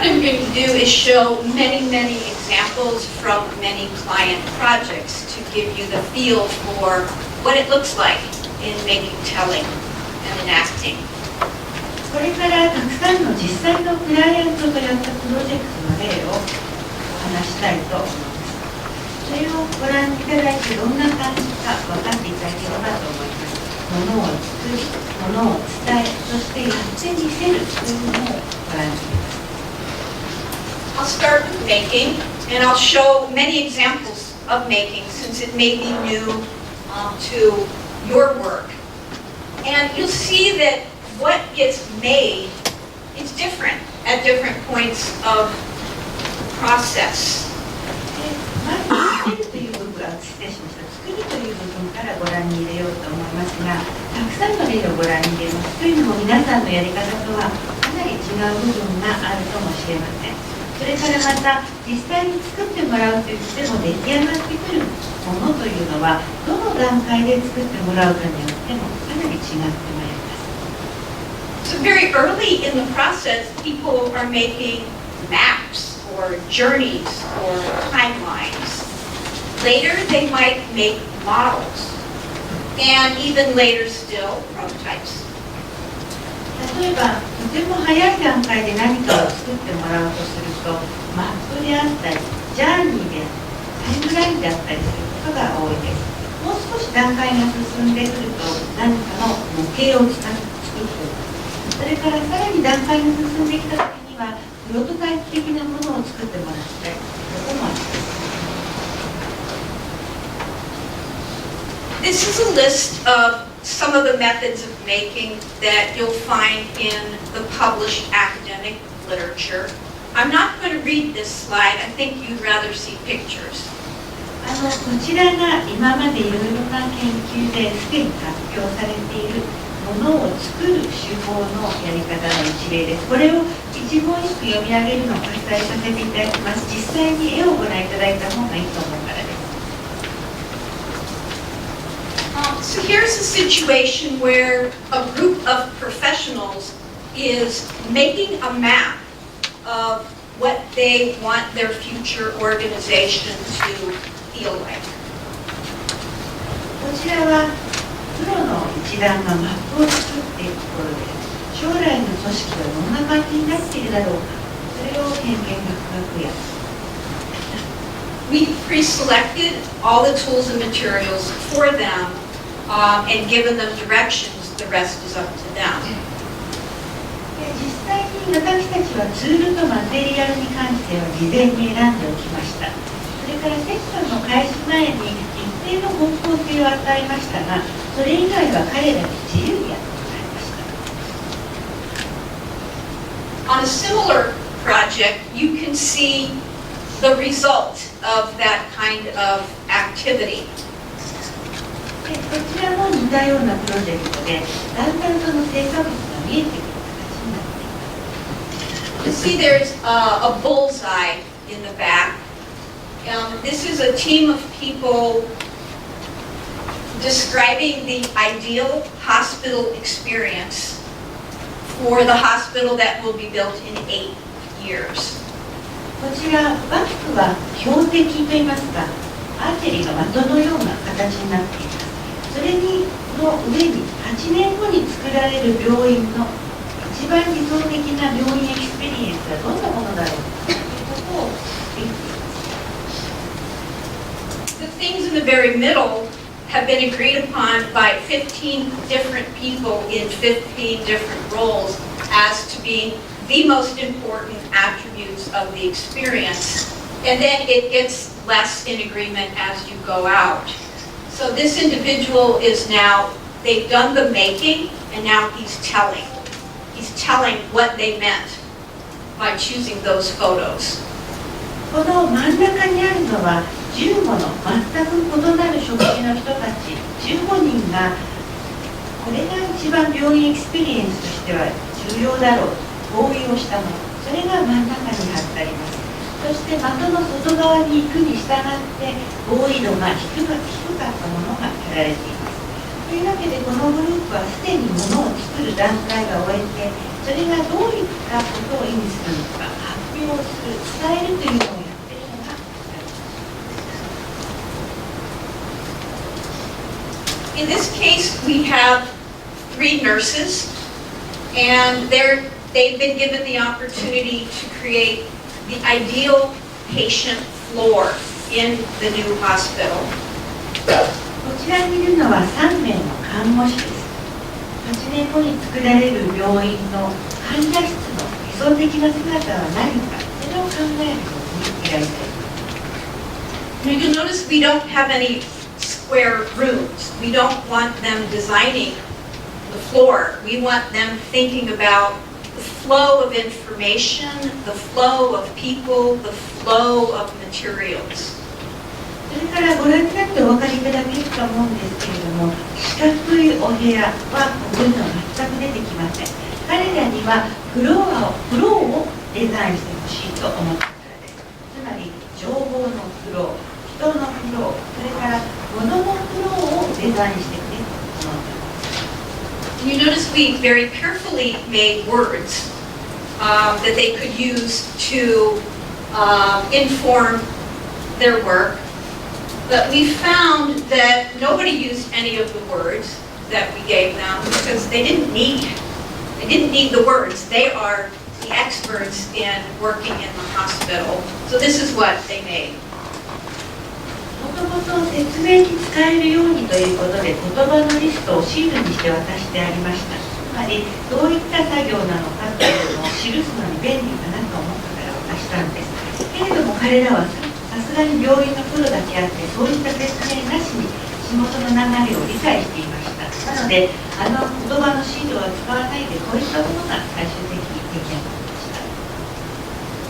what I'm going to do is show many examples from many client projects to give you the feel for what it looks like in making, telling, and enacting. これからたくさんの実際のクライアントとやったプロジェクトの例をお話したいと思います。それをご覧いただいてどんな感じか分かっていただければと思います。ものを作り、ものを伝え、そしてやってみせるというのをご覧いただきます。I'll start with making, and I'll show many examples of making since it may be new to your work. And you'll see that what gets made is different at different points of the process. まず作るという部分は失礼しました。作るという部分からご覧に入れようと思いますが、たくさんの例をご覧に入れます。というのも皆さんのやり方とはかなり違う部分があるかもしれません。それからまた実際に作ってもらうといっても出来上がってくるものというのはどの段階で作ってもらうかによってもかなり違ってまいります。So very early in the process, people are making maps or journeys or timelines. Later, they might make models, and even later still, prototypes. 例えば、とても早い段階で何かを作ってもらうとすると、マップであったり、ジャーニーであったり、タイムラインであったりすることが多いです。もう少し段階が進んでくると、何かの模型を作っておく。それからさらに段階が進んできたときには、プロトタイプ的なものを作ってもらったりということもあります。This is a list of some of the methods of making that you'll find in the published academic literature. I'm not going to read this slide. I think you'd rather see pictures. こちらが今までいろいろな研究ですでに発表されているものを作る手法のやり方の一例です。これを一言一句読み上げるのをお伝えさせていただきます。実際に絵をご覧いただいた方がいいと思うからです。So here's a situation where a group of professionals is making a map of what they want their future organization to feel like. こちらはプロの一団がマップを作っているところで、将来の組織がどんな感じになっているだろうか、それを偏見が深くやる。We pre-selected all the tools and materials for them and given them directions. The rest is up to them. 実際に私たちはツールとマテリアルに関しては事前に選んでおきました。それからセッションの開始前に一定の方向性を与えましたが、それ以外は彼らに自由にやってもらいました。On a similar project, you can see the result of that kind of activity. こちらも似たようなプロジェクトで、だんだんその成果物が見えてくる形になっています。You see there's a bullseye in the back. This is a team of people describing the ideal hospital experience for the hospital that will be built in 8 years. こちらバックは標的といいますか、アーチェリーの的のような形になっています。それにの上に8年後に作られる病院の一番理想的な病院エクスペリエンスはどんなものだろうかということを言っています。 The things in the very middle have been agreed upon by 15 different people in 15 different roles as to being the most important attributes of the experience. And then it gets less in agreement as you go out. So this individual is now, they've done the making, and now he's telling. He's telling what they meant by choosing those photos. この真ん中にあるのは15の全く異なる職種の人たち15人がこれが一番病院エクスペリエンスとしては重要だろうと合意をしたもの、それが真ん中に貼ってあります。そして的の外側に行くに従って合意度が低かったものが貼られています。というわけでこのグループはすでにものを作る段階が終えて、それがどういったことを意味するのか発表 In this case, we have 3 nurses, and they've been given the opportunity to create the ideal patient floor in the new hospital. こちらにいるのは3名の看護師です。8年後に作られる病院の患者室の理想的な姿は何か、それを考えるように依頼されています。Now you'll notice we don't have any square rooms. We don't want them designing the floor. We want them thinking about the flow of information, the flow of people, the flow of materials. それからご覧になってお分かりいただけると思うんですけれども、四角いお部屋はここには全く出てきません。彼らにはフローをデザインしてほしいと思ったからです。つまり情報のフロー、人のフロー、それから物のフローをデザインしてくれと思っています。You notice we very carefully made words that they could use to inform their work. But we found that nobody used any of the words that we gave them because they didn't need the words. They are the experts in working in the hospital. So this is what they made. もともと説明に使えるようにということで言葉のリストをシールにして渡してありました。つまりどういった作業なのかというのを記すのに便利かなと思ったから渡したんです。けれども彼らはさすがに病院のプロだけあってそういった説明なしに仕事の流れを理解していました。なので言葉のシールは使わないでこういったものが最終的に出来上がりました。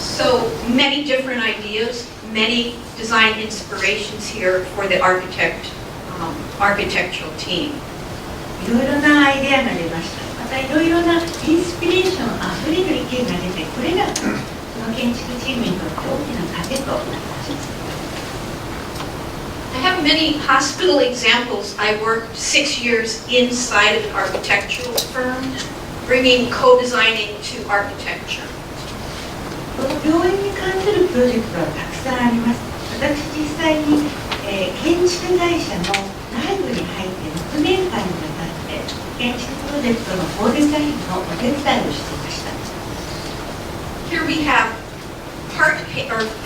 So many different ideas, many design inspirations here for the architectural team. いろいろなアイデアが出ました。またいろいろなインスピレーションあふれる意見が出て、これがその建築チームにとって大きな糧となりました。I have many hospital examples. I worked 6 years inside of an architectural firm, bringing co-designing to architecture. この病院に関するプロジェクトはたくさんあります。私実際に、建築会社の内部に入って6年間にわたって建築プロジェクトのコーデザインのお手伝いをしていました。Here we have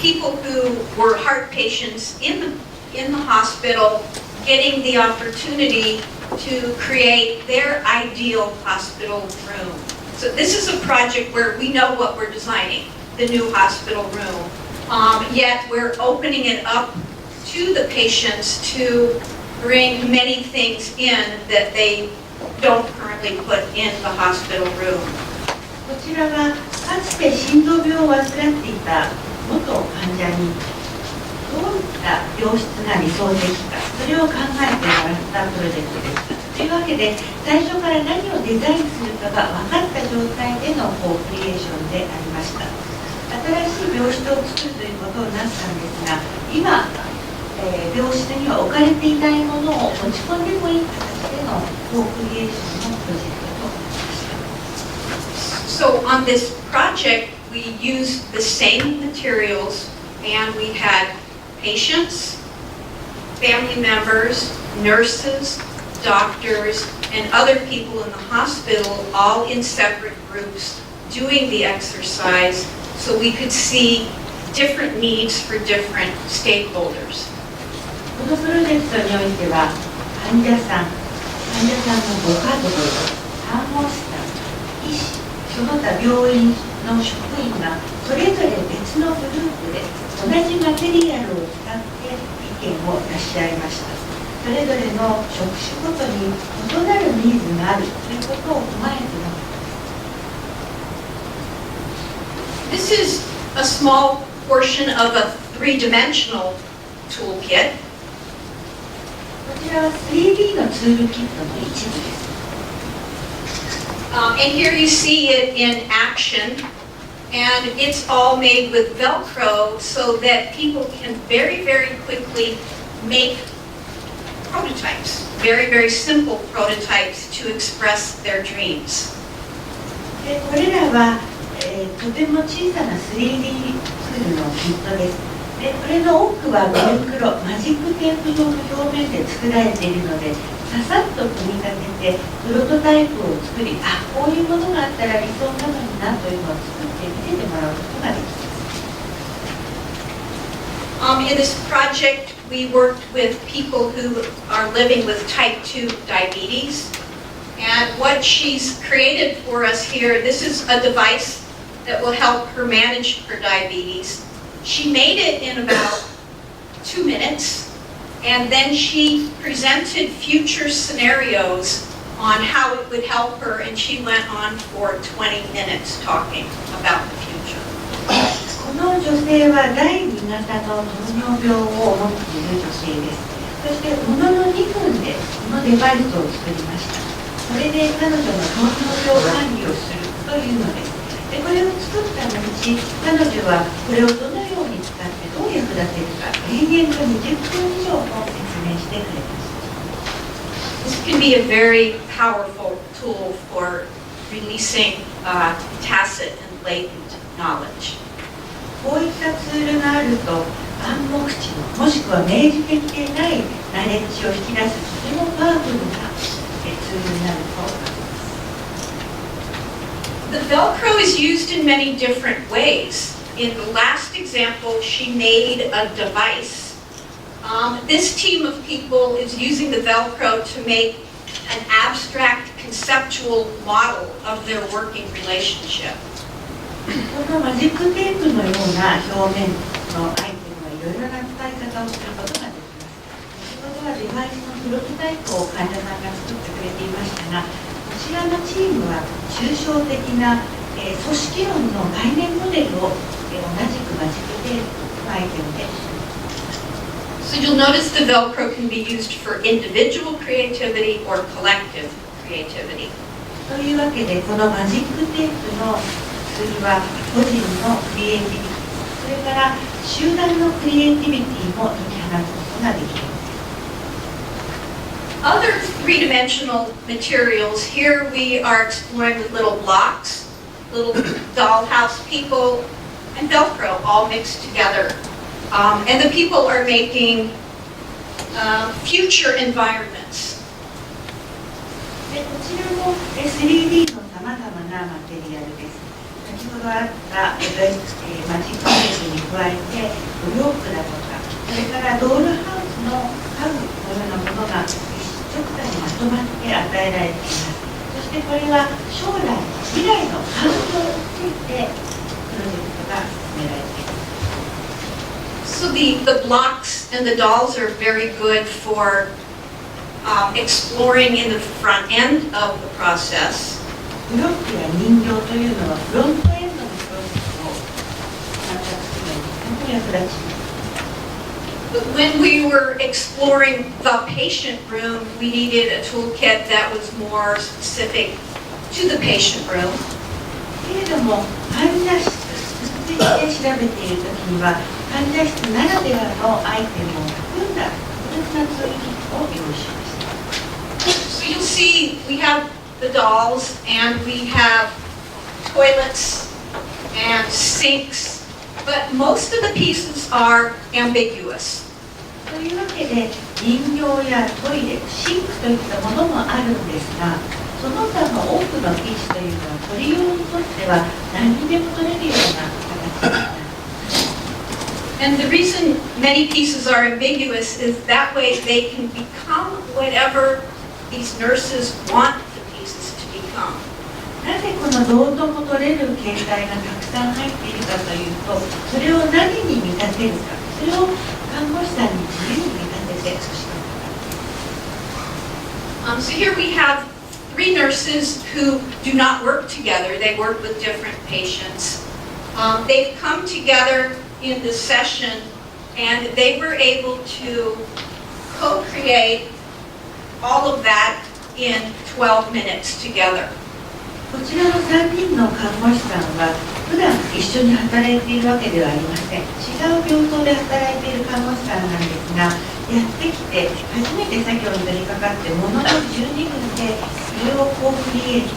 people who were heart patients in the hospital getting the opportunity to create their ideal hospital room. So this is a project where we know what we're designing, the new hospital room, yet we're opening it up to the patients to bring many things in that they don't currently put in the hospital room. こちらはかつて心臓病を患っていた元患者にどういった病室が理想的か、それを考えてもらったプロジェクトでした。というわけで最初から何をデザインするかが分かった状態でのコークリエーションでありました。新しい病室を作るということになったんですが、今、病室には置かれていないものを持ち込んでもいい形でのコークリエーションのプロジェクトとなりました。So on this project, we used the same materials, and we had patients, family members, nurses, doctors, and other people in the hospital, all in separate groups, doing the exercise so we could see different needs for different stakeholders. このプロジェクトにおいては、患者さんのご家族、看護師さん、医師、その他病院の職員がそれぞれ別のグループで同じマテリアルを使って意見を出し合いました。それぞれの職種ごとに異なるニーズがあるということを踏まえてのことです。This is a small portion of a three-dimensional toolkit. こちらは 3D のツールキットの一部です。And here you see it in action, and it's all made with Velcro so that people can very, very quickly make prototypes, very, very simple prototypes to express their dreams. これらは、とても小さな 3D ツールのキットです。でこれの多くはベルクロ、マジックテープ状の表面で作られているので、ささっと組み立ててプロトタイプを作り、あ、こういうものがあったら理想なのになというのを作って見せてもらうことができます。In this project, we worked with people who are living with type 2 diabetes. And what she's created for us here, this is a device that will help her manage her diabetes. She made it in about 2 minutes, and then she presented future scenarios on how it would help her, and she went on for 20 minutes talking about the future. この女性は第2型の糖尿病を持っている女性です。そしてものの2分でこのデバイスを作りました。これで彼女の糖尿病管理をするというのです。でこれを作った後、彼女はこれをどのように使ってどう役立てるか、延々と20分以上も説明してくれました。This can be a very powerful tool for releasing tacit and latent knowledge. こういったツールがあると、暗黙知のもしくは明示的でないナレッジを引き出すとてもパワフルなツールになると思います。The Velcro is used in many different ways. In the last example, she made a device. This team of people is using the Velcro to make an abstract conceptual model of their working relationship. このマジックテープのような表面のアイテムはいろいろな使い方をすることができます。先ほどはデバイスのプロトタイプを患者さんが作ってくれていましたが、こちらのチームは抽象的な、組織論の概念モデルを、同じくマジックテープのアイテムで So you'll notice the Velcro can be used for individual creativity or collective creativity. というわけで、このマジックテープのツールは個人のクリエイティビティ、それから集団のクリエイティビティも解き放つことができます。Other three-dimensional materials, here we are exploring with little blocks, little dollhouse people, and Velcro all mixed together. And the people are making future environments. でこちらも 3D のさまざまなマテリアルです。先ほどあったマジックテープに加えてブロックだとか、それからドールハウスの家具のようなものが一直体にまとまって与えられています。そしてこれは将来、未来の環境についてプロジェクトが進められています。So the blocks and the dolls are very good for exploring in the front end of the process. ブロックや人形というのはフロントエンドのプロセスを観察するのにとても役立ちます。But when we were exploring the patient room, we needed a toolkit that was more specific to the patient room. けれども、患者室で調べているときには、患者室ならではのアイテムを含んだ特別なツールキットを用意しました。So you'll see we have the dolls and we have toilets and sinks, but most of the pieces are ambiguous. というわけで、人形やトイレ、シンクといったものもあるんですが、その他の多くのピースというのは取りようにとっては何にでも取れるような形になる。And the reason many pieces are ambiguous is that way they can become whatever these nurses want the pieces to become. なぜこのどうとも取れる形態がたくさん入っているかというと、それを何に見立てるか、それを看護師さんに自由に見立ててそして So here we have 3 nurses who do not work together. They work with different patients. They've come together in this session and they were able to co-create all of that in 12 minutes together. こちらの3人の看護師さんは普段一緒に働いているわけではありません。違う病棟で働いている看護師さんなんですが、やってきて初めて作業に取り掛かってものの12分でそれをコークリエイト